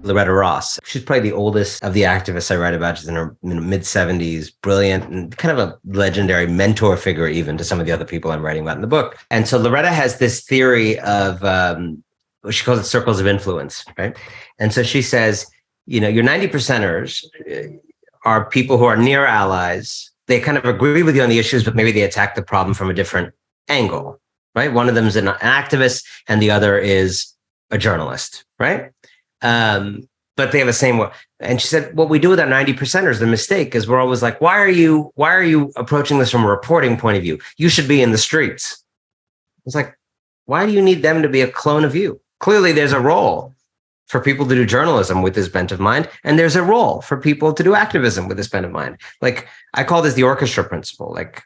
Loretta Ross. She's probably the oldest of the activists I write about. She's in her mid-70s, brilliant, and kind of a legendary mentor figure even to some of the other people I'm writing about in the book. And so Loretta has this theory of, she calls it circles of influence, right? And so she says, your 90 percenters are people who are near allies. They kind of agree with you on the issues, but maybe they attack the problem from a different angle, right? One of them is an activist and the other is a journalist, right? But they have the same way. And she said, what we do with our 90 percenters, the mistake is we're always like, why are you approaching this from a reporting point of view? You should be in the streets. It's like, why do you need them to be a clone of you? Clearly there's a role for people to do journalism with this bent of mind. And there's a role for people to do activism with this bent of mind. Like, I call this the orchestra principle. Like,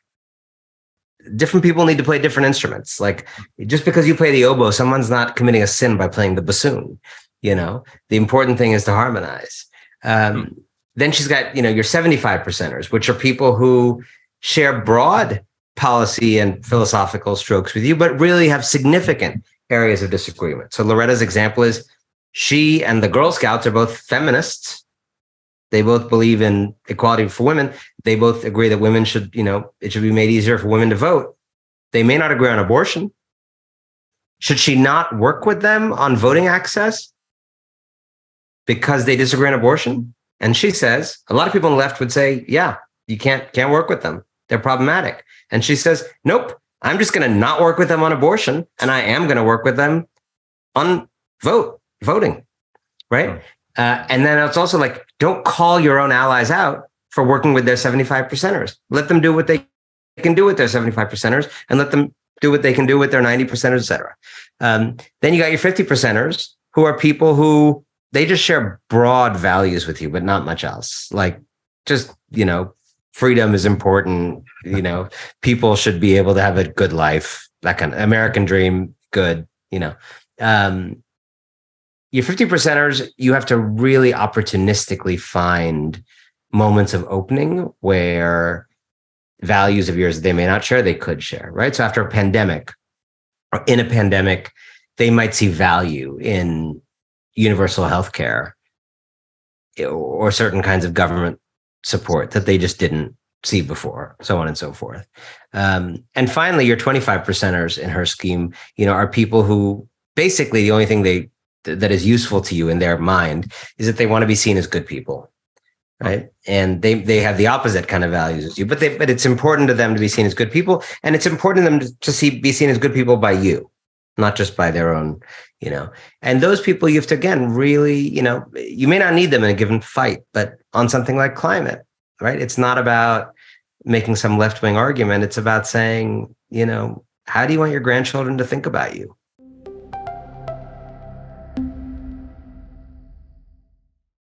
different people need to play different instruments. Like, just because you play the oboe, someone's not committing a sin by playing the bassoon. The important thing is to harmonize. Then she's got, your 75 percenters, which are people who share broad policy and philosophical strokes with you, but really have significant areas of disagreement. So Loretta's example is she and the Girl Scouts are both feminists. They both believe in equality for women. They both agree that women should, it should be made easier for women to vote. They may not agree on abortion. Should she not work with them on voting access because they disagree on abortion? And she says, a lot of people on the left would say, yeah, you can't work with them. They're problematic. And she says, nope, I'm just going to not work with them on abortion. And I am going to work with them on voting, right? And then it's also like, don't call your own allies out for working with their 75 percenters. Let them do what they can do with their 75 percenters and let them do what they can do with their 90 percenters, et cetera. Then you got your 50 percenters who are people who they just share broad values with you, but not much else. Like, just, freedom is important. People should be able to have a good life, that kind of American dream, good, Your 50 percenters, you have to really opportunistically find moments of opening where values of yours that they may not share, they could share, right? So after a pandemic or in a pandemic, they might see value in universal healthcare or certain kinds of government support that they just didn't see before, so on and so forth. And finally, your 25 percenters in her scheme, are people who basically the only thing that is useful to you in their mind is that they want to be seen as good people, right? And they have the opposite kind of values as you, but it's important to them to be seen as good people, and it's important to them to be seen as good people by you, not just by their own, And those people you have to, again, really, you may not need them in a given fight, but on something like climate, right? It's not about making some left-wing argument. It's about saying, how do you want your grandchildren to think about you?